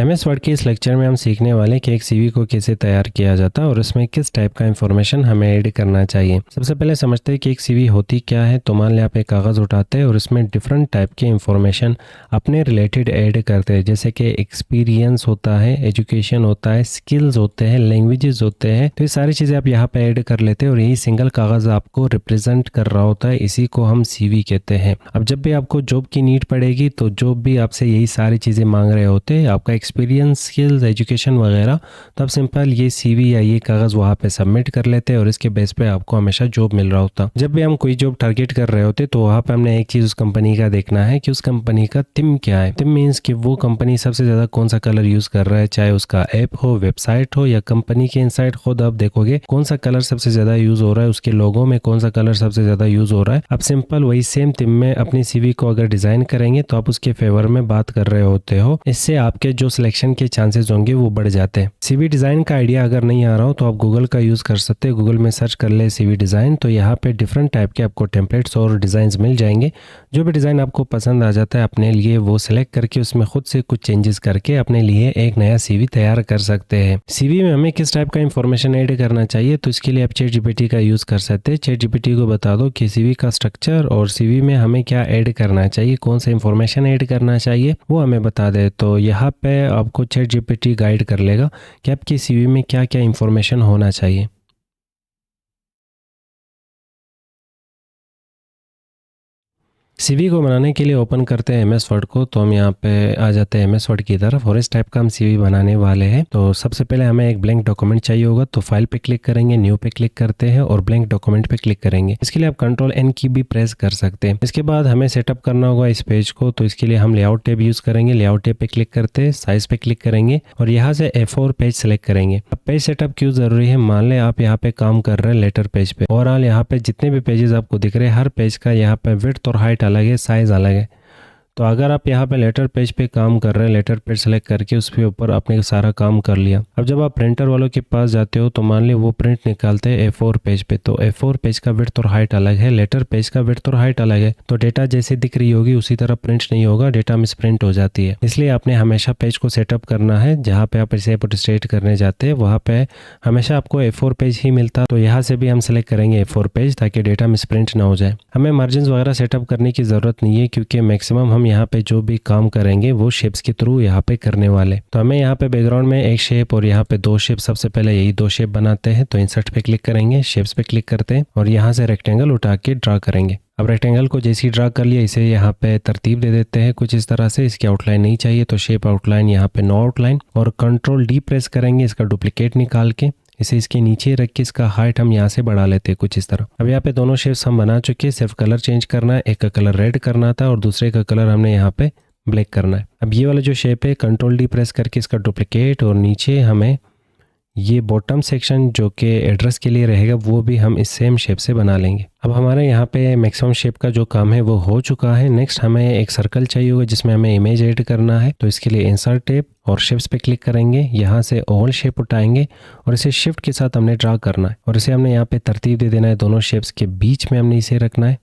MS word के इस lecture में हम सीखने वाले कि एक सीवी को कैसे तैयार किया जाता है और उसमें किस टाइप का इंफॉर्मेशन हमें ऐड करना चाहिए। सबसे पहले समझते हैं कि एक सीवी होती क्या है। तो मान लें आप एक कागज़ उठाते हैं और उसमें डिफरेंट टाइप के इंफॉर्मेशन अपने रिलेटेड ऐड करते हैं, जैसे कि एक्सपीरियंस होता है, एजुकेशन होता है, स्किल्स होते हैं, लैंग्वेजेस होते हैं। तो ये सारी चीज़ें आप यहाँ पे ऐड कर लेते हैं और यही सिंगल कागज़ आपको रिप्रेजेंट कर रहा होता है। इसी को हम सीवी कहते हैं। अब जब भी आपको जॉब की नीड पड़ेगी तो जॉब भी आपसे यही सारी चीज़ें मांग रहे होते हैं, आपका एक्सपीरियंस, स्किल्स, एजुकेशन वगैरह। तो आप सिंपल ये सीवी या ये कागज़ वहाँ पे सबमिट कर लेते हैं और इसके बेस पे आपको हमेशा जॉब मिल रहा होता। जब भी हम कोई जॉब टारगेट कर रहे होते तो वहाँ पे हमने एक चीज़ उस कंपनी का देखना है कि उस कंपनी का थीम क्या है। थीम मीन्स कि वो कंपनी सबसे ज़्यादा कौन सा कलर यूज़ कर रहा है, चाहे उसका ऐप हो, वेबसाइट हो या कंपनी के इनसाइड खुद आप देखोगे कौन सा कलर सबसे ज़्यादा यूज़ हो रहा है, उसके लोगों में कौन सा कलर सबसे ज़्यादा यूज़ हो रहा है। आप सिंपल वही सेम थीम में अपनी सीवी को अगर डिज़ाइन करेंगे तो आप उसके फेवर में बात कर रहे होते हो। इससे आपके जो सिलेक्शन के चांसेस होंगे वो बढ़ जाते हैं। सीवी डिज़ाइन का आइडिया अगर नहीं आ रहा हो तो आप गूगल का यूज़ कर सकते हैं। गूगल में सर्च कर ले सीवी डिज़ाइन, तो यहाँ पे डिफरेंट टाइप के आपको टेम्पलेट्स और डिज़ाइंस मिल जाएंगे। जो भी डिज़ाइन आपको पसंद आ जाता है अपने लिए वो सिलेक्ट करके उसमें खुद से कुछ चेंजेस करके अपने लिए एक नया सीवी तैयार कर सकते हैं। सीवी में हमें किस टाइप का इंफॉर्मेशन ऐड करना चाहिए, तो इसके लिए आप चैट जीपीटी का यूज़ कर सकते हैं। चैट जीपीटी को बता दो कि सीवी का स्ट्रक्चर और सीवी में हमें क्या ऐड करना चाहिए, कौन सा इंफॉर्मेशन ऐड करना चाहिए वो हमें बता दे। तो यहाँ पे आपको चैट जीपीटी गाइड कर लेगा कि आपकी सीवी में क्या क्या इंफॉर्मेशन होना चाहिए। सीवी को बनाने के लिए ओपन करते हैं एमएस वर्ड को। तो हम यहाँ पे आ जाते हैं एमएस वर्ड की तरफ और इस टाइप का हम सीवी बनाने वाले हैं। तो सबसे पहले हमें एक ब्लैंक डॉक्यूमेंट चाहिए होगा, तो फाइल पे क्लिक करेंगे, न्यू पे क्लिक करते हैं और ब्लैंक डॉक्यूमेंट पे क्लिक करेंगे। इसके लिए आप कंट्रोल एन की भी प्रेस कर सकते हैं। इसके बाद हमें सेटअप करना होगा इस पेज को, तो इसके लिए हम लेआउट टैब यूज़ करेंगे। लेआउट टैब पे क्लिक करते हैं, साइज पे क्लिक करेंगे और यहाँ से A4 पेज सेलेक्ट करेंगे। अब पेज सेटअप क्यों ज़रूरी है, मान लें आप यहाँ पे काम कर रहे हैं लेटर पेज पे। ओवरऑल यहाँ पे जितने भी पेजेस आपको दिख रहे हैं हर पेज का यहाँ पे विड्थ और हाइट अलग है, साइज़ अलग है। तो अगर आप यहाँ पे लेटर पेज पे काम कर रहे हैं, लेटर पेज सेलेक्ट करके उसके ऊपर आपने सारा काम कर लिया। अब जब आप प्रिंटर वालों के पास जाते हो तो मान ली वो प्रिंट निकालते हैं A4 पेज पे, तो A4 पेज का विड्थ और हाइट अलग है, लेटर पेज का विड्थ और हाइट अलग है। तो डेटा जैसे दिख रही होगी उसी तरह प्रिंट नहीं होगा, डेटा मिस प्रिंट हो जाती है। इसलिए आपने हमेशा पेज को सेटअप करना है। जहाँ पे आप इसे पोर्ट्रेट करने जाते हैं वहाँ पे हमेशा आपको A4 पेज ही मिलता। तो यहाँ से भी हम सेलेक्ट करेंगे A4 पेज ताकि डेटा मिस प्रिंट ना हो जाए। हमें मार्जिन वगैरह सेटअप करने की ज़रूरत नहीं है क्योंकि मैक्सिमम हम यहाँ पे जो भी काम करेंगे वो शेप्स के थ्रू यहाँ पे करने वाले। तो हमें यहाँ पे बैकग्राउंड में एक शेप और यहाँ पे दो शेप, सबसे पहले यही दो शेप बनाते हैं। तो इंसर्ट पे क्लिक करेंगे, शेप्स पे क्लिक करते हैं और यहाँ से रेक्टेंगल उठा के ड्रा करेंगे। अब रेक्टेंगल को जैसे ही ड्रा कर लिया इसे यहाँ पे तरतीब दे देते हैं कुछ इस तरह से। इसकी आउटलाइन नहीं चाहिए तो शेप आउटलाइन यहाँ पे नो आउटलाइन और कंट्रोल डी प्रेस करेंगे इसका डुप्लीकेट निकाल के इसे इसके नीचे रख के इसका हाइट हम यहाँ से बढ़ा लेते हैं कुछ इस तरह। अब यहाँ पे दोनों शेप्स हम बना चुके हैं, सिर्फ कलर चेंज करना है। एक का कलर रेड करना था और दूसरे का कलर हमने यहाँ पे ब्लैक करना है। अब ये वाला जो शेप है कंट्रोल डी प्रेस करके इसका डुप्लीकेट और नीचे हमें ये बॉटम सेक्शन जो कि एड्रेस के लिए रहेगा वो भी हम इस सेम शेप से बना लेंगे। अब हमारे यहाँ पे मैक्सिमम शेप का जो काम है वो हो चुका है। नेक्स्ट हमें एक सर्कल चाहिए होगा जिसमें हमें इमेज ऐड करना है। तो इसके लिए इंसर्ट टैब और शेप्स पे क्लिक करेंगे, यहाँ से ओवल शेप उठाएंगे और इसे शिफ्ट के साथ हमने ड्रा करना है और इसे हमने यहाँ पे तरतीब दे देना है। दोनों शेप्स के बीच में हमने इसे रखना है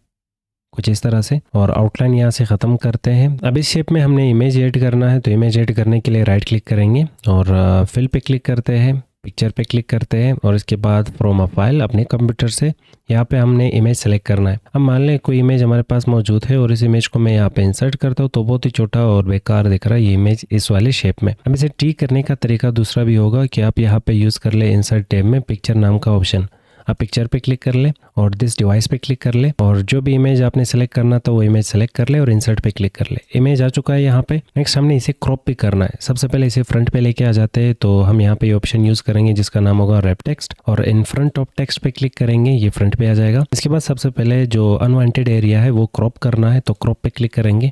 कुछ इस तरह से और आउटलाइन यहाँ से ख़त्म करते हैं। अब इस शेप में हमने इमेज ऐड करना है। तो इमेज ऐड करने के लिए राइट क्लिक करेंगे और फिल पे क्लिक करते हैं, पिक्चर पे क्लिक करते हैं और इसके बाद फ्रॉम अ फाइल अपने कंप्यूटर से यहाँ पे हमने इमेज सेलेक्ट करना है। अब मान लें कोई इमेज हमारे पास मौजूद है और इस इमेज को मैं यहाँ पे इंसर्ट करता हूँ तो बहुत ही छोटा और बेकार दिख रहा है ये इमेज इस वाले शेप में। अब इसे ठीक करने का तरीका दूसरा भी होगा कि आप यहाँ पे यूज़ कर ले इंसर्ट टैब में पिक्चर नाम का ऑप्शन। आप पिक्चर पे क्लिक कर ले और दिस डिवाइस पे क्लिक कर ले और जो भी इमेज आपने सेलेक्ट करना था वो इमेज सेलेक्ट कर ले और इंसर्ट पे क्लिक कर ले। इमेज आ चुका है यहाँ पे। नेक्स्ट हमने इसे क्रॉप भी करना है। सबसे पहले इसे फ्रंट पे लेके आ जाते हैं तो हम यहाँ पे ऑप्शन यूज़ करेंगे जिसका नाम होगा रैप टेक्स्ट और इन फ्रंट ऑफ टेक्स्ट पे क्लिक करेंगे, ये फ्रंट पे आ जाएगा। इसके बाद सबसे पहले जो अनवांटेड एरिया है वो क्रॉप करना है तो क्रॉप पे क्लिक करेंगे,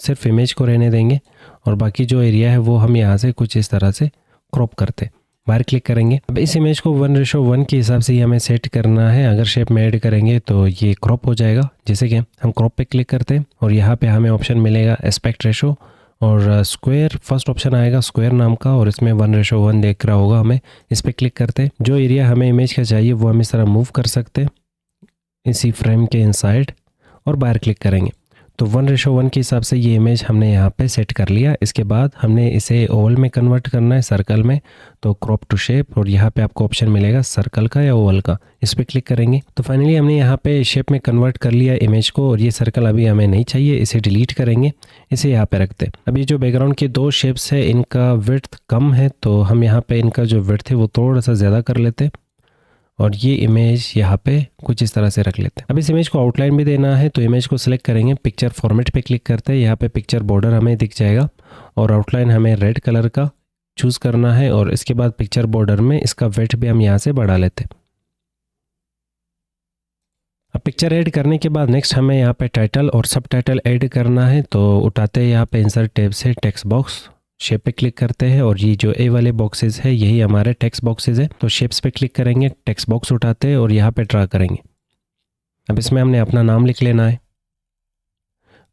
सिर्फ इमेज को रहने देंगे और बाकी जो एरिया है वो हम यहाँ से कुछ इस तरह से क्रॉप करते बाहर क्लिक करेंगे। अब इस इमेज को 1:1 के हिसाब से ही हमें सेट करना है। अगर शेप में ऐड करेंगे तो ये क्रॉप हो जाएगा। जैसे कि हम क्रॉप पे क्लिक करते हैं और यहाँ पे हमें ऑप्शन मिलेगा एस्पेक्ट रेशो और स्क्वायर, फर्स्ट ऑप्शन आएगा स्क्वायर नाम का और इसमें 1:1 देख रहा होगा हमें। इस पर क्लिक करते हैं, जो एरिया हमें इमेज का चाहिए वो हम इस तरह मूव कर सकते हैं इसी फ्रेम के इनसाइड और बाहर क्लिक करेंगे तो 1:1 के हिसाब से ये इमेज हमने यहाँ पे सेट कर लिया। इसके बाद हमने इसे ओवल में कन्वर्ट करना है, सर्कल में। तो क्रॉप टू शेप, और यहाँ पे आपको ऑप्शन मिलेगा सर्कल का या ओवल का, इस पर क्लिक करेंगे। तो फाइनली हमने यहाँ पे शेप में कन्वर्ट कर लिया इमेज को, और ये सर्कल अभी हमें नहीं चाहिए, इसे डिलीट करेंगे, इसे यहाँ पे रखते। अभी जो बैकग्राउंड की 2 शेप्स है इनका विड्थ कम है, तो हम यहाँ पे इनका जो विड्थ है वो थोड़ा सा ज़्यादा कर लेते, और ये इमेज यहाँ पे कुछ इस तरह से रख लेते हैं। अब इस इमेज को आउटलाइन भी देना है, तो इमेज को सिलेक्ट करेंगे, पिक्चर फॉर्मेट पे क्लिक करते हैं। यहाँ पे पिक्चर बॉर्डर हमें दिख जाएगा, और आउटलाइन हमें रेड कलर का चूज़ करना है, और इसके बाद पिक्चर बॉर्डर में इसका वेट भी हम यहाँ से बढ़ा लेते हैं। अब पिक्चर ऐड करने के बाद नेक्स्ट हमें यहाँ पे टाइटल और सब टाइटल ऐड करना है। तो उठाते हैं यहाँ पे इंसर्ट टैब से टेक्स्ट बॉक्स, शेप पे क्लिक करते हैं, और ये जो ए वाले बॉक्सेस है यही हमारे टेक्स्ट बॉक्सेस है। तो शेप्स पे क्लिक करेंगे, टेक्स्ट बॉक्स उठाते हैं और यहाँ पे ड्रा करेंगे। अब इसमें हमने अपना नाम लिख लेना है।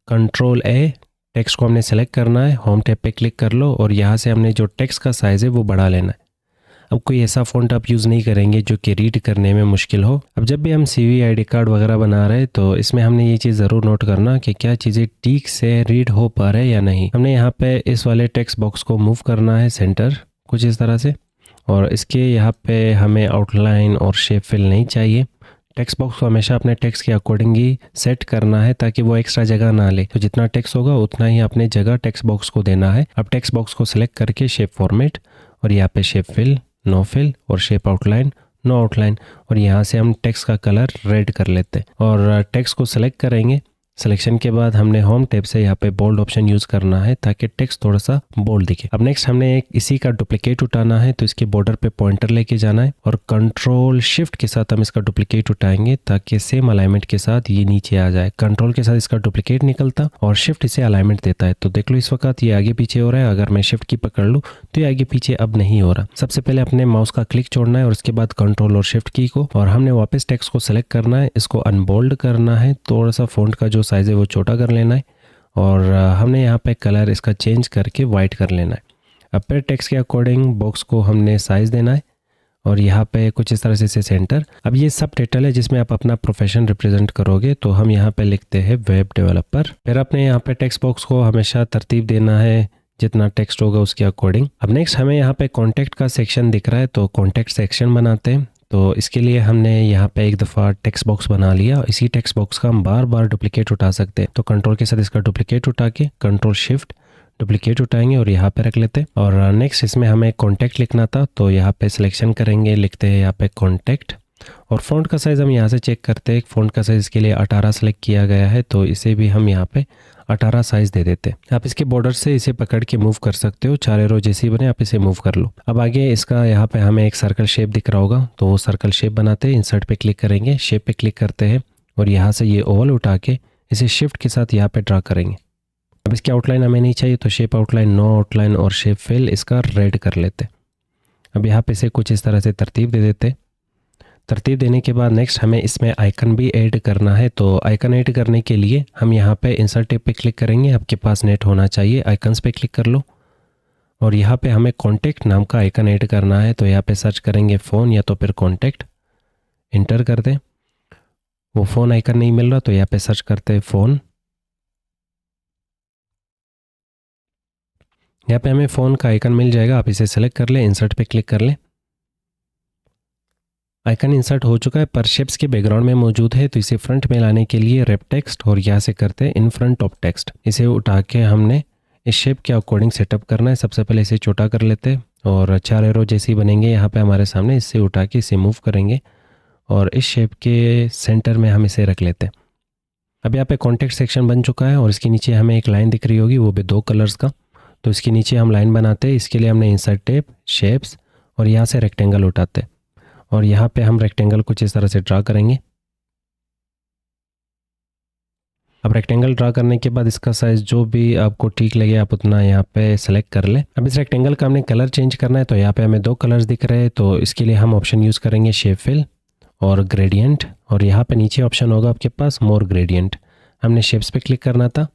कंट्रोल ए, टेक्स्ट को हमने सेलेक्ट करना है, होम टैब पे क्लिक कर लो, और यहाँ से हमने जो टेक्स्ट का साइज़ है वो बढ़ा लेना है। अब कोई ऐसा फ़ॉन्ट आप यूज़ नहीं करेंगे जो कि रीड करने में मुश्किल हो। अब जब भी हम CV ID कार्ड वगैरह बना रहे हैं तो इसमें हमने ये चीज़ ज़रूर नोट करना कि क्या चीज़ें ठीक से रीड हो पा रहे हैं या नहीं। हमने यहाँ पे इस वाले टेक्स्ट बॉक्स को मूव करना है सेंटर कुछ इस तरह से, और इसके यहाँ पे हमें आउटलाइन और शेप फिल नहीं चाहिए। टेक्स्ट बॉक्स को हमेशा अपने टेक्स्ट के अकॉर्डिंग ही सेट करना है ताकि वो एक्स्ट्रा जगह ना ले। तो जितना टेक्स्ट होगा उतना ही अपने जगह टेक्स्ट बॉक्स को देना है। अब टेक्स्ट बॉक्स को सिलेक्ट करके शेप फॉर्मेट, और यहाँ पे शेप फिल, नो फिल, और शेप आउटलाइन, नो आउटलाइन, और यहाँ से हम टेक्स्ट का कलर रेड कर लेते हैं। और टेक्स्ट को सिलेक्ट करेंगे। सिलेक्शन के बाद हमने होम टैब से यहाँ पे बोल्ड ऑप्शन यूज़ करना है ताकि टेक्स्ट थोड़ा सा बोल्ड दिखे। अब नेक्स्ट हमने एक इसी का डुप्लीकेट उठाना है, तो इसके बॉर्डर पे पॉइंटर लेके जाना है, और कंट्रोल शिफ्ट के साथ हम इसका डुप्लीकेट उठाएंगे ताकि सेम अलाइनमेंट के साथ ये नीचे आ जाए। कंट्रोल के साथ इसका डुप्लीकेट निकलता और शिफ्ट इसे अलाइनमेंट देता है। तो देख लो इस वक्त ये आगे पीछे हो रहा है, अगर मैं शिफ्ट की पकड़ लूँ तो ये आगे पीछे अब नहीं हो रहा। सबसे पहले अपने माउस का क्लिक छोड़ना है, और उसके बाद कंट्रोल और शिफ्ट की को, और हमने वापस टेक्स्ट को सिलेक्ट करना है, इसको अनबोल्ड करना है, थोड़ा सा फ़ॉन्ट का जो साइज़ है वो छोटा कर लेना है, और हमने यहाँ पे कलर इसका चेंज करके वाइट कर लेना है। अब फिर टेक्स्ट के अकॉर्डिंग बॉक्स को हमने साइज़ देना है, और यहाँ पे कुछ इस तरह से इसे सेंटर। अब ये सब टाइटल है जिसमें आप अपना प्रोफेशन रिप्रेजेंट करोगे, तो हम यहाँ पे लिखते हैं वेब डेवलपर। फिर अपने यहाँ पे टेक्स्ट बॉक्स को हमेशा तरतीब देना है जितना टेक्स्ट होगा उसके अकॉर्डिंग। अब नेक्स्ट हमें यहाँ पे कॉन्टैक्ट का सेक्शन दिख रहा है, तो कॉन्टैक्ट सेक्शन बनाते हैं। तो इसके लिए हमने यहाँ पे एक दफ़ा टेक्स्ट बॉक्स बना लिया, इसी टेक्स्ट बॉक्स का हम बार बार डुप्लीकेट उठा सकते हैं। तो कंट्रोल के साथ इसका डुप्लीकेट उठा के कंट्रोल शिफ्ट डुप्लीकेट उठाएंगे और यहाँ पे रख लेते हैं। और नेक्स्ट इसमें हमें कॉन्टैक्ट लिखना था, तो यहाँ पे सिलेक्शन करेंगे, लिखते हैं यहाँ पे कॉन्टैक्ट, और फ़ॉन्ट का साइज़ हम यहाँ से चेक करते हैं। फ़ॉन्ट का साइज़ के लिए 18 सेलेक्ट किया गया है, तो इसे भी हम यहाँ पे 18 साइज़ दे देते हैं। आप इसके बॉर्डर से इसे पकड़ के मूव कर सकते हो, 4 एरो जैसी बने आप इसे मूव कर लो। अब आगे इसका यहाँ पे हमें एक सर्कल शेप दिख रहा होगा, तो वो सर्कल शेप बनाते हैं। इंसर्ट पे क्लिक करेंगे, शेप पे क्लिक करते हैं, और यहाँ से ये ओवल उठा के इसे शिफ्ट के साथ यहाँ पे ड्रा करेंगे। अब इसकी आउटलाइन हमें नहीं चाहिए, तो शेप आउटलाइन, नो आउटलाइन और शेप फिल इसका रेड कर लेते। अब यहाँ पे इसे कुछ इस तरह से तरतीब दे देते। तरतीब देने के बाद नेक्स्ट हमें इसमें आइकन भी ऐड करना है। तो आइकन ऐड करने के लिए हम यहाँ पे इंसर्ट टैब पे क्लिक करेंगे, आपके पास नेट होना चाहिए, आइकन्स पे क्लिक कर लो, और यहाँ पे हमें कॉन्टैक्ट नाम का आइकन ऐड करना है। तो यहाँ पे सर्च करेंगे फ़ोन या तो फिर कॉन्टैक्ट, इंटर कर दें। वो फ़ोन आइकन नहीं मिल रहा, तो यहाँ पे सर्च करते हैं फ़ोन। यहाँ पे हमें फ़ोन का आइकन मिल जाएगा, आप इसे सेलेक्ट कर लें, इंसर्ट पे क्लिक कर लें। आइकन इंसर्ट हो चुका है, पर शेप्स के बैकग्राउंड में मौजूद है, तो इसे फ्रंट में लाने के लिए रैप टेक्स्ट, और यहाँ से करते हैं इन फ्रंट ऑफ टेक्स्ट। इसे उठा के हमने इस शेप के अकॉर्डिंग सेटअप करना है। सबसे पहले इसे छोटा कर लेते हैं, और 4 एरो जैसी बनेंगे यहाँ पे हमारे सामने, इससे उठा के इसे मूव करेंगे, और इस शेप के सेंटर में हम इसे रख लेते हैं। अब यहाँ पे कॉन्टेक्ट सेक्शन बन चुका है, और इसके नीचे हमें एक लाइन दिख रही होगी, वो भी 2 कलर्स का। तो इसके नीचे हम लाइन बनाते हैं। इसके लिए हमने इंसर्ट टैब, शेप्स, और यहाँ से रेक्टेंगल उठाते हैं, और यहाँ पे हम रेक्टेंगल कुछ इस तरह से ड्रा करेंगे। अब रेक्टेंगल ड्रा करने के बाद इसका साइज़ जो भी आपको ठीक लगे आप उतना यहाँ पे सेलेक्ट कर लें। अब इस रेक्टेंगल का हमने कलर चेंज करना है, तो यहाँ पे हमें 2 कलर्स दिख रहे हैं, तो इसके लिए हम ऑप्शन यूज़ करेंगे शेप फिल और ग्रेडियंट, और यहाँ पे नीचे ऑप्शन होगा आपके पास मोर ग्रेडियंट। हमने शेप्स पे क्लिक करना था,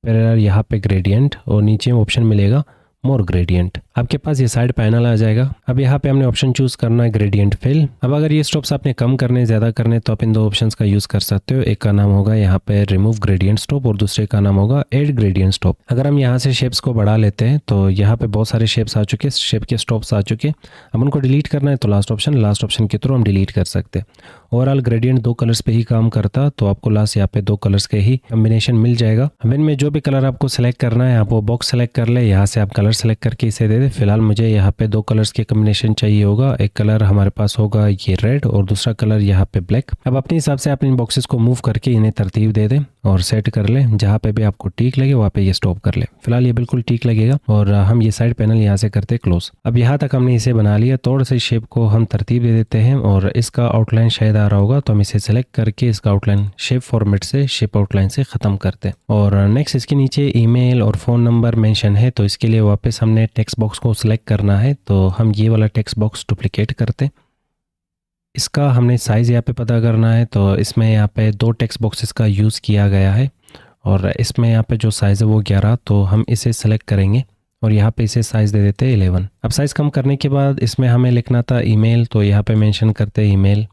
फिर यहाँ पे ग्रेडियंट, और नीचे ऑप्शन मिलेगा मोर ग्रेडियंट। आपके पास ये साइड पैनल आ जाएगा। अब यहाँ पे हमने ऑप्शन चूज़ करना है ग्रेडियंट फिल। अब अगर ये स्ट्रोप्स आपने कम करने ज़्यादा करने तो आप इन दो ऑप्शंस का यूज़ कर सकते हो। एक का नाम होगा यहाँ पे रिमूव ग्रेडियंट स्ट्रोप और दूसरे का नाम होगा एड ग्रेडियंट स्ट्रोप। अगर हम यहाँ से शेप्स को बढ़ा लेते हैं तो यहाँ पे बहुत सारे शेप्स आ चुके, शेप के स्ट्रोप्स आ चुके। अब उनको डिलीट करना है तो लास्ट ऑप्शन के थ्रू हम डिलीट कर सकते हैं। ओवरऑल ग्रेडियंट 2 कलर्स पे ही काम करता, तो आपको लास्ट यहाँ पे 2 कलर्स के ही कॉम्बिनेशन मिल जाएगा। अब इनमें जो भी कलर आपको सेलेक्ट करना है आप वो बॉक्स सेलेक्ट कर ले, यहाँ से आप कलर सेलेक्ट करके इसे दे दे। फिलहाल मुझे यहाँ पे 2 कलर्स के कॉम्बिनेशन चाहिए होगा। एक कलर हमारे पास होगा ये रेड और दूसरा कलर यहाँ पे ब्लैक। अब अपने हिसाब से आप इन बॉक्सेस को मूव करके इन्हें तरतीब दे दें और सेट कर ले। जहाँ पे भी आपको ठीक लगे वहाँ पे ये स्टॉप कर ले। फिलहाल ये बिल्कुल ठीक लगेगा और हम ये साइड पैनल यहाँ से करते क्लोज। अब यहाँ तक हमने इसे बना लिया। थोड़ा सा शेप को हम तरतीब दे देते हैं और इसका आउटलाइन शायद आ रहा होगा, तो हम इसे सेलेक्ट करके इसका आउटलाइन शेप फॉर्मेट से शेप आउटलाइन से ख़त्म करते हैं। और नेक्स्ट इसके नीचे ईमेल और फ़ोन नंबर मेंशन है, तो इसके लिए वापस हमने टेक्स्ट बॉक्स को सिलेक्ट करना है। तो हम ये वाला टेक्स्ट बॉक्स डुप्लिकेट करते हैं। इसका हमने साइज़ यहाँ पे पता करना है, तो इसमें यहाँ पे 2 टेक्स्ट बॉक्सेस का यूज़ किया गया है और इसमें यहाँ पे जो साइज़ है वो 11, तो हम इसे सेलेक्ट करेंगे और यहाँ पे इसे साइज़ दे देते हैं 11। अब साइज़ कम करने के बाद इसमें हमें लिखना था ईमेल, तो यहाँ पे मेंशन करते हैं ईमेल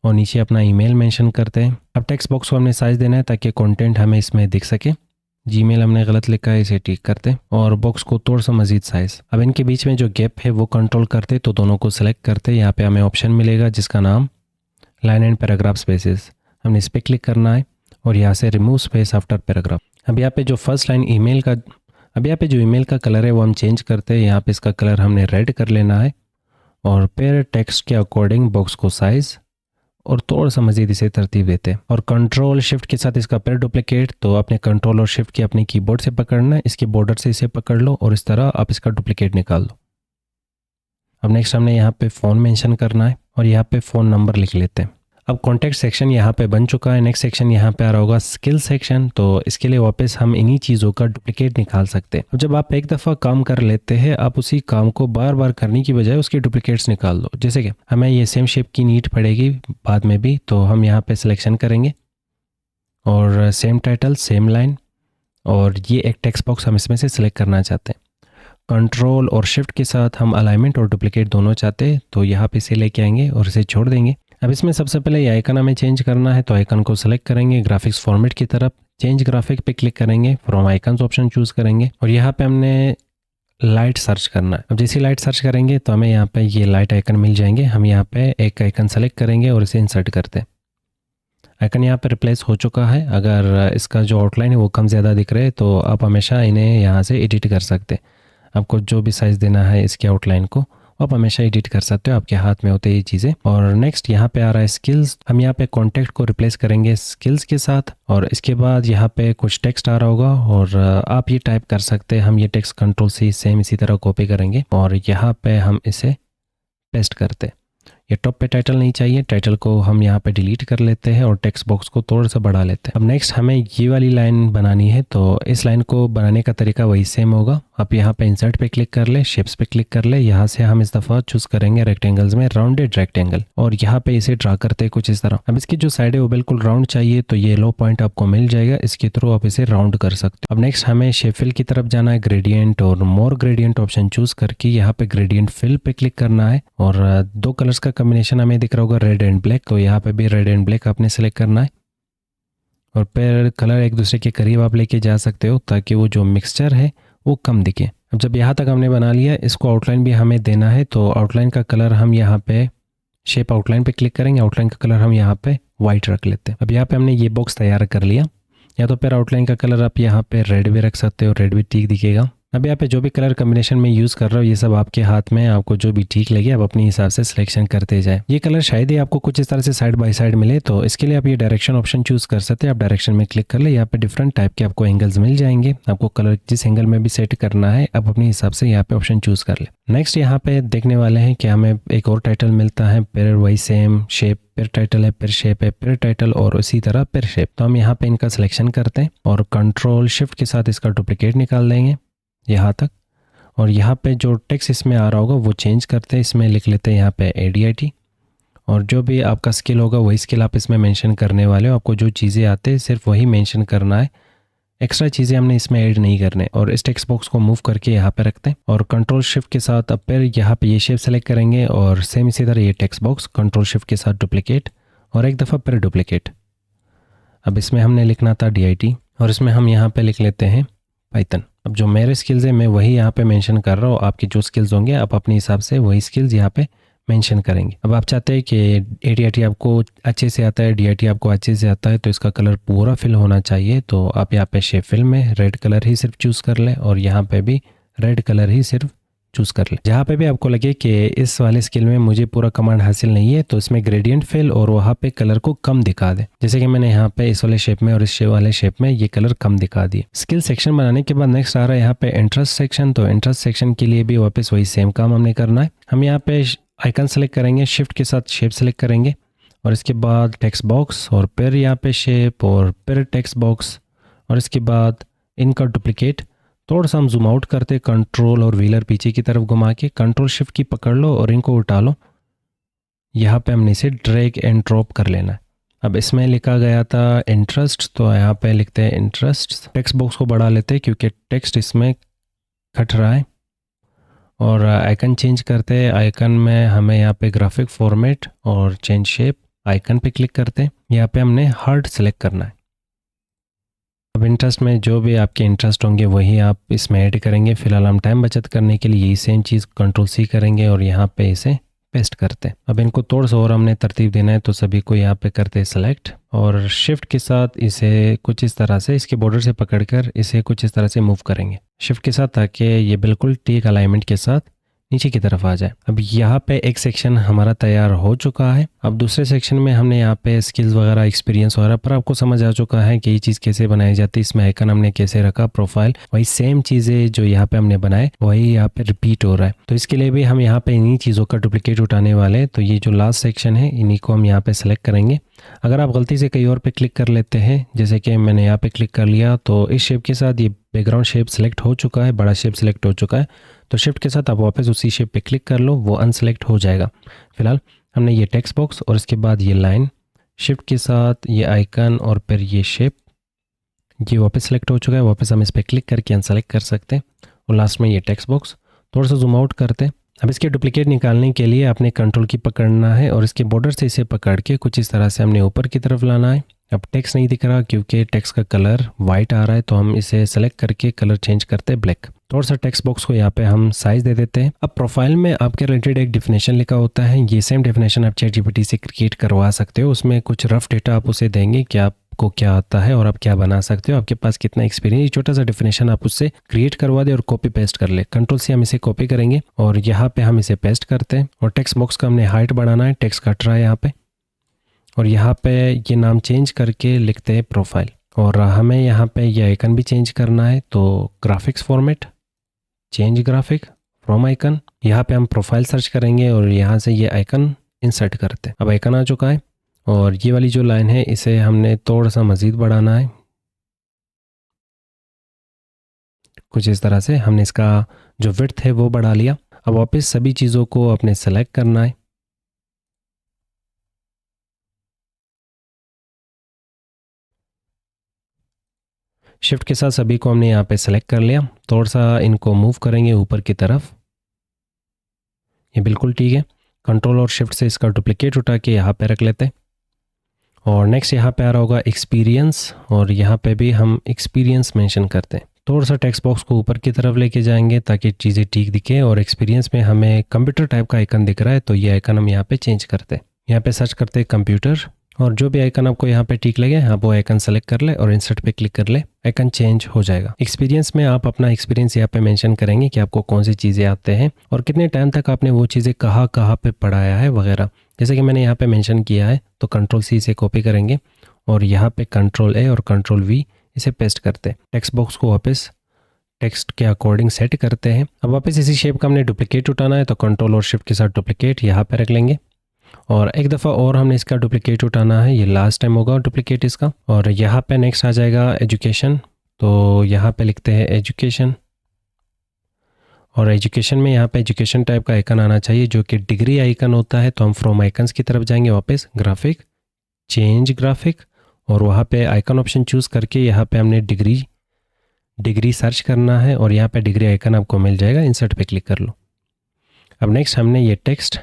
और नीचे अपना ईमेल मेंशन करते हैं। अब टेक्स्ट बॉक्स को हमने साइज़ देना है ताकि कंटेंट हमें इसमें दिख सके। जीमेल हमने गलत लिखा है, इसे ठीक करते हैं और बॉक्स को थोड़ा सा मजीद साइज़। अब इनके बीच में जो गैप है वो कंट्रोल करते, तो दोनों को सिलेक्ट करते। यहाँ पे हमें ऑप्शन मिलेगा जिसका नाम लाइन एंड पैराग्राफ स्पेसेस, हमने इस पर क्लिक करना है और यहाँ से रिमूव स्पेस आफ्टर पैराग्राफ। अब यहाँ पे जो फर्स्ट लाइन ईमेल का ईमेल का कलर है वो हम चेंज करते हैं। यहाँ पे इसका कलर हमने रेड कर लेना है और फिर टेक्स्ट के अकॉर्डिंग बॉक्स को साइज़ और थोड़ा सा मजीद इसे तरतीब देते हैं और कंट्रोल शिफ्ट के साथ इसका फिर डुप्लीकेट। तो आपने कंट्रोल और शिफ्ट की अपने कीबोर्ड से पकड़ना है, इसके बॉर्डर से इसे पकड़ लो और इस तरह आप इसका डुप्लीकेट निकाल दो। अब नेक्स्ट हमने यहाँ पे फ़ोन मेंशन करना है और यहाँ पे फ़ोन नंबर लिख लेते हैं। अब कॉन्टैक्ट सेक्शन यहाँ पे बन चुका है। नेक्स्ट सेक्शन यहाँ पे आ रहा होगा स्किल सेक्शन, तो इसके लिए वापस हम इन्हीं चीज़ों का डुप्लीकेट निकाल सकते हैं। अब जब आप एक दफ़ा काम कर लेते हैं, आप उसी काम को बार बार करने की बजाय उसके डुप्लीकेट्स निकाल दो। जैसे कि हमें ये सेम शेप की नीड पड़ेगी बाद में भी, तो हम यहाँ पे सिलेक्शन करेंगे और सेम टाइटल सेम लाइन और ये एक टेक्स्ट बॉक्स हम इसमें से सिलेक्ट करना चाहते हैं। कंट्रोल और शिफ्ट के साथ हम अलाइनमेंट और डुप्लीकेट दोनों चाहते हैं, तो यहाँ पे इसे लेके आएंगे और इसे छोड़ देंगे। अब इसमें सबसे पहले ये आइकन हमें चेंज करना है, तो आइकन को सिलेक्ट करेंगे, ग्राफिक्स फॉर्मेट की तरफ चेंज ग्राफिक पे क्लिक करेंगे, फ्रॉम आइकन्स ऑप्शन चूज़ करेंगे और यहाँ पे हमने लाइट सर्च करना है। अब जैसे लाइट सर्च करेंगे तो हमें यहाँ पे ये लाइट आइकन मिल जाएंगे। हम यहाँ पे एक आइकन सेलेक्ट करेंगे और इसे इंसर्ट करते हैं। आइकन यहाँ पे रिप्लेस हो चुका है। अगर इसका जो आउटलाइन है वो कम ज़्यादा दिख रहे हैं तो आप हमेशा इन्हें यहाँ से एडिट कर सकते हैं। आपको जो भी साइज़ देना है इसके आउटलाइन को आप हमेशा एडिट कर सकते हो, आपके हाथ में होते हैं ये चीज़ें। और नेक्स्ट यहाँ पे आ रहा है स्किल्स। हम यहाँ पे कॉन्टैक्ट को रिप्लेस करेंगे स्किल्स के साथ और इसके बाद यहाँ पे कुछ टेक्स्ट आ रहा होगा और आप ये टाइप कर सकते हैं। हम ये टेक्स्ट कंट्रोल से सेम इसी तरह कॉपी करेंगे और यहाँ पे हम इसे पेस्ट करते हैं। ये टॉप पे टाइटल नहीं चाहिए, टाइटल को हम यहाँ पे डिलीट कर लेते हैं और टेक्स्ट बॉक्स को थोड़ा सा बढ़ा लेते हैं। अब नेक्स्ट हमें ये वाली लाइन बनानी है, तो इस लाइन को बनाने का तरीका वही सेम होगा। आप यहाँ पे इंसर्ट पे क्लिक कर ले, शेप्स पे क्लिक कर ले, यहाँ से हम इस दफ़ा चूज़ करेंगे रेक्टेंगल्स में राउंडेड रेक्टेंगल और यहाँ पे इसे ड्रा करते हैं कुछ इस तरह। अब इसकी जो साइड है वो बिल्कुल राउंड चाहिए, तो ये लो पॉइंट आपको मिल जाएगा, इसके थ्रू आप इसे राउंड कर सकते हो। अब नेक्स्ट हमें शेप फिल की तरफ जाना है, ग्रेडियंट और मोर ग्रेडियंट ऑप्शन चूज़ करके यहाँ पे ग्रेडियंट फिल पे क्लिक करना है और 2 कलर्स का कॉम्बिनेशन हमें दिख रहा होगा रेड एंड ब्लैक, तो यहाँ पे भी रेड एंड ब्लैक आपने सेलेक्ट करना है और फिर कलर एक दूसरे के करीब आप लेके जा सकते हो ताकि वो जो मिक्सचर है वो कम दिखे। अब जब यहाँ तक हमने बना लिया, इसको आउटलाइन भी हमें देना है, तो आउटलाइन का कलर हम यहाँ पे शेप आउटलाइन पे क्लिक करेंगे, आउटलाइन का कलर हम यहाँ पे वाइट रख लेते हैं। अब यहाँ पे हमने ये बॉक्स तैयार कर लिया, या तो फिर आउटलाइन का कलर आप यहाँ पे रेड भी रख सकते हो, रेड भी ठीक दिखेगा। अब यहाँ पे जो भी कलर कॉम्बिनेशन में यूज़ कर रहा हो ये सब आपके हाथ में, आपको जो भी ठीक लगे आप अपने हिसाब से सिलेक्शन करते जाए। ये कलर शायद ही आपको कुछ इस तरह से साइड बाय साइड मिले, तो इसके लिए आप ये डायरेक्शन ऑप्शन चूज़ कर सकते हैं। आप डायरेक्शन में क्लिक कर ले, यहाँ पे डिफरेंट टाइप के आपको एंगल्स मिल जाएंगे। आपको कलर जिस एंगल में भी सेट करना है आप अपने हिसाब से यहाँ पे ऑप्शन चूज़ कर ले। नेक्स्ट यहाँ पे देखने वाले हैं कि हमें एक और टाइटल मिलता है, फिर वही सेम शेप, फिर टाइटल है, फिर शेप है, फिर टाइटल और इसी तरह फिर शेप। तो हम यहाँ पे इनका सिलेक्शन करते हैं और कंट्रोल शिफ्ट के साथ इसका डुप्लीकेट निकाल देंगे यहाँ तक और यहाँ पे जो टेक्स्ट इसमें आ रहा होगा वो चेंज करते हैं, इसमें लिख लेते हैं यहाँ पे ADIT और जो भी आपका स्किल होगा वही स्किल आप इसमें मेंशन करने वाले हो। आपको जो चीज़ें आते हैं सिर्फ वही मेंशन करना है, एक्स्ट्रा चीज़ें हमने इसमें ऐड नहीं करने। और इस टेक्स्ट बॉक्स को मूव करके यहाँ पे रखते हैं और कंट्रोल शिफ्ट के साथ अब फिर यहाँ पे ये शेप सेलेक्ट करेंगे और सेम इसी तरह ये टेक्स्ट बॉक्स कंट्रोल शिफ्ट के साथ डुप्लिकेट और एक दफ़ा फिर डुप्लिकेट। अब इसमें हमने लिखना था DIT और इसमें हम यहाँ पे लिख लेते हैं पाइथन। अब जो मेरे स्किल्स है मैं वही यहाँ पे मेंशन कर रहा हूँ, आपके जो स्किल्स होंगे आप अपने हिसाब से वही स्किल्स यहाँ पे मेंशन करेंगे। अब आप चाहते हैं कि ADIT आपको अच्छे से आता है, DIT आपको अच्छे से आता है, तो इसका कलर पूरा फिल होना चाहिए। तो आप यहाँ पे शेप फिल में रेड कलर ही सिर्फ चूज़ कर लें और यहाँ पे भी रेड कलर ही सिर्फ चूज़ कर ले। जहाँ पे भी आपको लगे कि इस वाले स्किल में मुझे पूरा कमांड हासिल नहीं है तो इसमें ग्रेडियंट फिल और वहाँ पे कलर को कम दिखा दे, जैसे कि मैंने यहाँ पे इस वाले शेप में और इस वाले शेप में ये कलर कम दिखा दिए। स्किल सेक्शन बनाने के बाद नेक्स्ट आ रहा है यहाँ पे इंटरेस्ट सेक्शन। तो इंटरेस्ट सेक्शन के लिए भी वापस वही सेम काम हमने करना है। हम यहाँ पे आइकन सेलेक्ट करेंगे, शिफ्ट के साथ शेप सेलेक्ट करेंगे और इसके बाद टेक्स्ट बॉक्स और फिर यहाँ पे शेप और फिर टेक्स्ट बॉक्स और इसके बाद इनका डुप्लीकेट। थोड़ा सा हम जूम आउट करते, कंट्रोल और व्हीलर पीछे की तरफ घुमा के कंट्रोल शिफ्ट की पकड़ लो और इनको उठा लो। यहाँ पे हमने इसे ड्रैग एंड ड्रॉप कर लेना है। अब इसमें लिखा गया था इंटरेस्ट, तो यहाँ पे लिखते हैं इंटरेस्ट। टेक्स्ट बॉक्स को बढ़ा लेते हैं क्योंकि टेक्स्ट इसमें कट रहा है। और आइकन चेंज करते हैं। आइकन में हमें यहाँ पे ग्राफिक फॉर्मेट और चेंज शेप, आइकन पे क्लिक करते हैं। यहाँ पे हमने हार्ट सेलेक्ट करना है। अब इंटरेस्ट में जो भी आपके इंटरेस्ट होंगे वही आप इसमें ऐड करेंगे। फिलहाल हम टाइम बचत करने के लिए यही सेम चीज़ कंट्रोल C करेंगे और यहाँ पे इसे पेस्ट करते हैं। अब इनको थोड़ा सा और हमने तरतीब देना है तो सभी को यहाँ पे करते हैं सेलेक्ट और शिफ्ट के साथ इसे कुछ इस तरह से इसके बॉर्डर से पकड़कर इसे कुछ इस तरह से मूव करेंगे शिफ्ट के साथ, ताकि ये बिल्कुल ठीक अलाइनमेंट के साथ नीचे की तरफ आ जाए। अब यहाँ पे एक सेक्शन हमारा तैयार हो चुका है। अब दूसरे सेक्शन में हमने यहाँ पे स्किल्स वगैरह, एक्सपीरियंस वगैरह पर आपको समझ आ चुका है कि ये चीज़ कैसे बनाई जाती है। इसमें आइकन हमने कैसे रखा, प्रोफाइल, वही सेम चीज़ें जो यहाँ पे हमने बनाए वही यहाँ पे रिपीट हो रहा है। तो इसके लिए भी हम यहाँ पे इन्हीं चीज़ों का डुप्लीकेट उठाने वाले हैं। तो ये जो लास्ट सेक्शन है इन्हीं को हम यहाँ पे सेलेक्ट करेंगे। अगर आप गलती से कहीं और पे क्लिक कर लेते हैं, जैसे कि मैंने यहाँ पे क्लिक कर लिया, तो इस शेप के साथ ये बैकग्राउंड शेप सेलेक्ट हो चुका है, बड़ा शेप सेलेक्ट हो चुका है। तो शिफ्ट के साथ आप वापस उसी शेप पे क्लिक कर लो, वो अनसेलेक्ट हो जाएगा। फिलहाल हमने ये टेक्स्ट बॉक्स और इसके बाद ये लाइन, शिफ्ट के साथ ये आइकन और फिर ये शेप, ये वापस सेलेक्ट हो चुका है। वापस हम इस पर क्लिक करके अनसेलेक्ट कर सकते हैं और लास्ट में ये टेक्स्ट बॉक्स। थोड़ा सा जूम आउट करते हैं। अब इसके डुप्लीकेट निकालने के लिए आपने कंट्रोल की पकड़ना है और इसके बॉर्डर से इसे पकड़ के कुछ इस तरह से हमने ऊपर की तरफ लाना है। अब टेक्स्ट नहीं दिख रहा क्योंकि टेक्स्ट का कलर वाइट आ रहा है, तो हम इसे सेलेक्ट करके कलर चेंज करते हैं ब्लैक। थोड़ा सा टेक्स्ट बॉक्स को यहाँ पे हम साइज दे देते हैं। अब प्रोफाइल में आपके रिलेटेड एक डेफिनेशन लिखा होता है, ये सेम डेफिनेशन आप ChatGPT से क्रिएट करवा सकते हो। उसमें कुछ रफ डेटा आप उसे देंगे कि आपको क्या आता है और आप क्या बना सकते हो, आपके पास कितना एक्सपीरियंस। छोटा सा डेफिनेशन आप उससे क्रिएट करवा दे और कॉपी पेस्ट कर ले। कंट्रोल से हम इसे कॉपी करेंगे और यहाँ पे हम इसे पेस्ट करते हैं। और टेक्स्ट बॉक्स का हमने हाइट बढ़ाना है, टेक्स्ट कट रहा है यहाँ पे, और यहाँ पे ये नाम चेंज करके लिखते हैं प्रोफाइल। और हमें यहाँ पे ये आइकन भी चेंज करना है, तो graphics format, change graphic from icon, यहाँ पे हम प्रोफाइल सर्च करेंगे और यहाँ से ये आइकन इंसर्ट करते हैं। अब आइकन आ चुका है और ये वाली जो लाइन है इसे हमने थोड़ा सा मज़ीद बढ़ाना है। कुछ इस तरह से हमने इसका जो विड्थ है वो बढ़ा लिया। अब वापस सभी चीज़ों को अपने सेलेक्ट करना है। शिफ्ट के साथ सभी को हमने यहाँ पे सेलेक्ट कर लिया। थोड़ा सा इनको मूव करेंगे ऊपर की तरफ, ये बिल्कुल ठीक है। कंट्रोल और शिफ्ट से इसका डुप्लीकेट उठा के यहाँ पे रख लेते हैं। और नेक्स्ट यहाँ पे आ रहा होगा एक्सपीरियंस, और यहाँ पे भी हम एक्सपीरियंस मेंशन करते हैं। थोड़ा सा टेक्स्ट बॉक्स को ऊपर की तरफ लेके जाएंगे ताकि चीज़ें ठीक दिखे। और एक्सपीरियंस में हमें कंप्यूटर टाइप का आइकन दिख रहा है, तो ये आइकन हम यहाँ पे चेंज करते हैं। यहाँ पे सर्च करते हैं कंप्यूटर, और जो भी आइकन आपको यहाँ पे ठीक लगे आप वो आइकन सेलेक्ट कर ले और इंसर्ट पे क्लिक कर ले, आइकन चेंज हो जाएगा। एक्सपीरियंस में आप अपना एक्सपीरियंस यहाँ पे मेंशन करेंगे कि आपको कौन सी चीज़ें आते हैं और कितने टाइम तक आपने वो चीज़ें कहाँ पे पढ़ाया है वगैरह। जैसे कि मैंने यहाँ पे मेंशन किया है, तो कंट्रोल C से कॉपी करेंगे और यहाँ पे कंट्रोल A और कंट्रोल V इसे पेस्ट करते हैं। टेक्स्ट बॉक्स को वापस टेक्स्ट के अकॉर्डिंग सेट करते हैं। अब वापस इसी शेप का हमने डुप्लीकेट उठाना है, तो कंट्रोल और शिफ्ट के साथ डुप्लीकेट यहाँ पे रख लेंगे और एक दफ़ा और हमने इसका डुप्लीकेट उठाना है। ये लास्ट टाइम होगा डुप्लीकेट इसका। और यहाँ पे नेक्स्ट आ जाएगा एजुकेशन, तो यहाँ पे लिखते हैं एजुकेशन, और एजुकेशन में यहाँ पे एजुकेशन टाइप का आइकन आना चाहिए जो कि डिग्री आइकन होता है। तो हम फ्रॉम आइकन्स की तरफ जाएंगे, वापस ग्राफिक, चेंज ग्राफिक, और वहाँ पे आइकन ऑप्शन चूज़ करके यहाँ पे हमने डिग्री डिग्री सर्च करना है और यहाँ पे डिग्री आइकन आपको मिल जाएगा, इंसर्ट पे क्लिक कर लो। अब नेक्स्ट हमने ये टेक्स्ट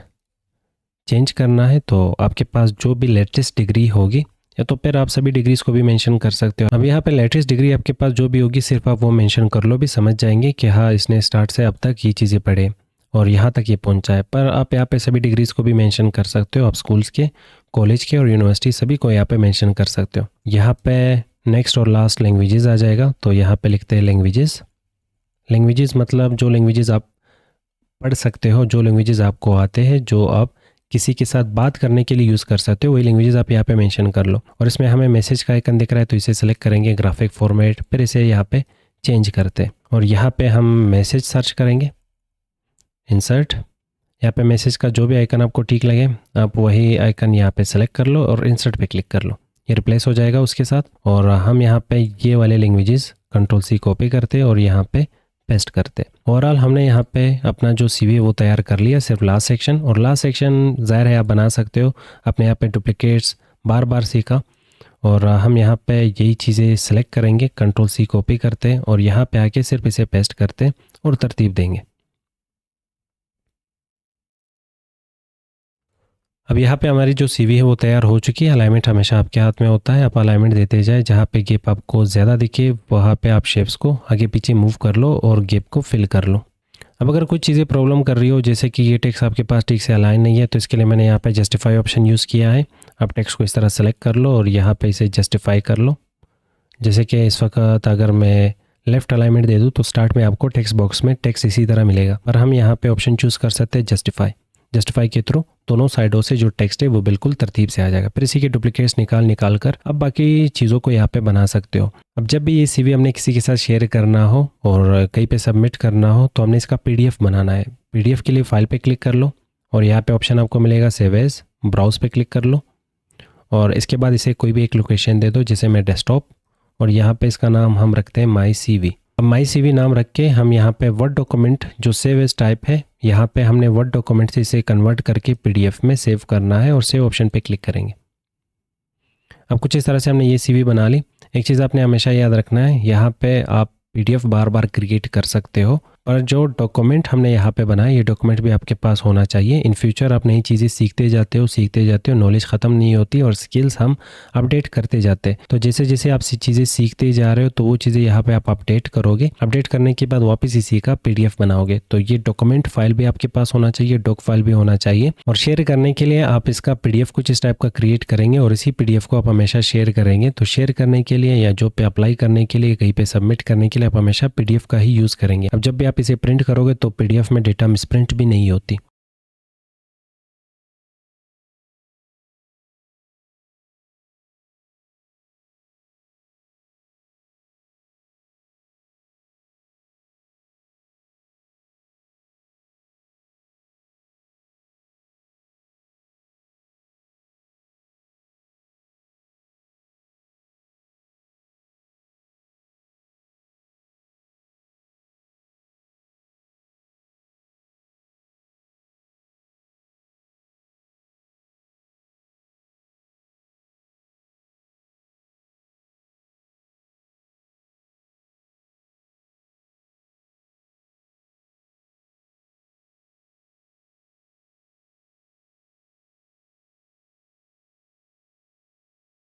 चेंज करना है, तो आपके पास जो भी लेटेस्ट डिग्री होगी, या तो फिर आप सभी डिग्रीज को भी मेंशन कर सकते हो। अब यहाँ पे लेटेस्ट डिग्री आपके पास जो भी होगी सिर्फ आप वो मेंशन कर लो, भी समझ जाएंगे कि हाँ इसने स्टार्ट से अब तक ये चीज़ें पढ़े और यहाँ तक ये पहुँचा है। पर आप यहाँ पे सभी डिग्रीज को भी मेंशन कर सकते हो, आप स्कूल्स के, कॉलेज के और यूनिवर्सिटी सभी को यहाँ पे मेंशन कर सकते हो। यहाँ पे नेक्स्ट और लास्ट लैंग्वेजेस आ जाएगा, तो यहाँ पे लिखते हैं लैंग्वेजेस। लैंग्वेजेस मतलब जो लैंग्वेजेस आप पढ़ सकते हो, जो लैंग्वेजेस आपको आते हैं, जो आप किसी के साथ बात करने के लिए यूज़ कर सकते हो, वही लैंग्वेजेस आप यहाँ पे मेंशन कर लो। और इसमें हमें मैसेज का आइकन दिख रहा है तो इसे सेलेक्ट करेंगे, ग्राफिक फॉर्मेट, फिर इसे यहाँ पे चेंज करते हैं और यहाँ पे हम मैसेज सर्च करेंगे, इंसर्ट। यहाँ पे मैसेज का जो भी आइकन आपको ठीक लगे आप वही आइकन यहाँ पे सेलेक्ट कर लो और इंसर्ट पे क्लिक कर लो, ये रिप्लेस हो जाएगा उसके साथ। और हम यहाँ पे ये वाले लैंग्वेजेस कंट्रोल-C कॉपी करते और यहाँ पे पेस्ट करते। ओवरऑल हमने यहाँ पे अपना जो CV है वो तैयार कर लिया, सिर्फ लास्ट सेक्शन। और लास्ट सेक्शन ज़ाहिर है आप बना सकते हो, अपने यहाँ पे डुप्लीकेट्स बार बार सीखा। और हम यहाँ पे यही चीज़ें सेलेक्ट करेंगे, कंट्रोल-C कॉपी करते और यहाँ पे आके सिर्फ इसे पेस्ट करते और तरतीब देंगे। अब यहाँ पे हमारी जो CV है वो तैयार हो चुकी है। अलाइनमेंट हमेशा आपके हाथ में होता है, आप अलाइनमेंट देते जाए, जहाँ पे गैप आपको ज़्यादा दिखे वहाँ पे आप शेप्स को आगे पीछे मूव कर लो और गैप को फिल कर लो। अब अगर कुछ चीज़ें प्रॉब्लम कर रही हो, जैसे कि ये टेक्स्ट आपके पास ठीक से अलाइन नहीं है, तो इसके लिए मैंने यहाँ पे जस्टिफाई ऑप्शन यूज़ किया है। आप टेक्स्ट को इस तरह सेलेक्ट कर लो और यहाँ पे इसे जस्टिफाई कर लो। जैसे कि इस वक्त अगर मैं लेफ़्ट अलाइनमेंट दे दूँ तो स्टार्ट में आपको टेक्स्ट बॉक्स में टेक्स्ट इसी तरह मिलेगा, पर हम यहाँ पे ऑप्शन चूज़ कर सकते हैं जस्टिफाई के थ्रू दोनों साइडों से जो टेक्स्ट है वो बिल्कुल तरतीब से आ जाएगा। फिर इसी के डुप्लीकेट्स निकाल कर अब बाकी चीज़ों को यहाँ पे बना सकते हो। अब जब भी ये CV हमने किसी के साथ शेयर करना हो और कहीं पे सबमिट करना हो तो हमने इसका PDF बनाना है। PDF के लिए फाइल पे क्लिक कर लो और यहाँ पे ऑप्शन आपको मिलेगा सेव एज, ब्राउज पे क्लिक कर लो और इसके बाद इसे कोई भी एक लोकेशन दे दो, जैसे मैं डेस्कटॉप, और यहाँ पे इसका नाम हम रखते हैं माई CV। अब माई CV नाम रख के हम यहाँ पे वर्ड डॉक्यूमेंट जो सेव एज टाइप है, यहाँ पे हमने वर्ड डॉक्यूमेंट से इसे कन्वर्ट करके PDF में सेव करना है और सेव ऑप्शन पे क्लिक करेंगे। अब कुछ इस तरह से हमने ये CV बना ली। एक चीज़ आपने हमेशा याद रखना है, यहाँ पे आप PDF बार बार क्रिएट कर सकते हो, पर जो डॉक्यूमेंट हमने यहाँ पे बनाया ये डॉक्यूमेंट भी आपके पास होना चाहिए। इन फ्यूचर आप नई चीज़ें सीखते जाते हो, नॉलेज ख़त्म नहीं होती और स्किल्स हम अपडेट करते जाते हैं। तो जैसे जैसे आप चीज़ें सीखते जा रहे हो तो वो चीज़ें यहाँ पे आप अपडेट करोगे, अपडेट करने के बाद वापस इसी का PDF बनाओगे। तो ये डॉक्यूमेंट फाइल भी आपके पास होना चाहिए, डॉक फाइल भी होना चाहिए। और शेयर करने के लिए आप इसका PDF कुछ इस टाइप का क्रिएट करेंगे और इसी PDF को आप हमेशा शेयर करेंगे। तो शेयर करने के लिए या जॉब पे अप्लाई करने के लिए, कहीं पे सबमिट करने के लिए आप हमेशा PDF का ही यूज़ करेंगे। अब जब भी आप इसे प्रिंट करोगे तो PDF में डेटा मिसप्रिंट भी नहीं होती।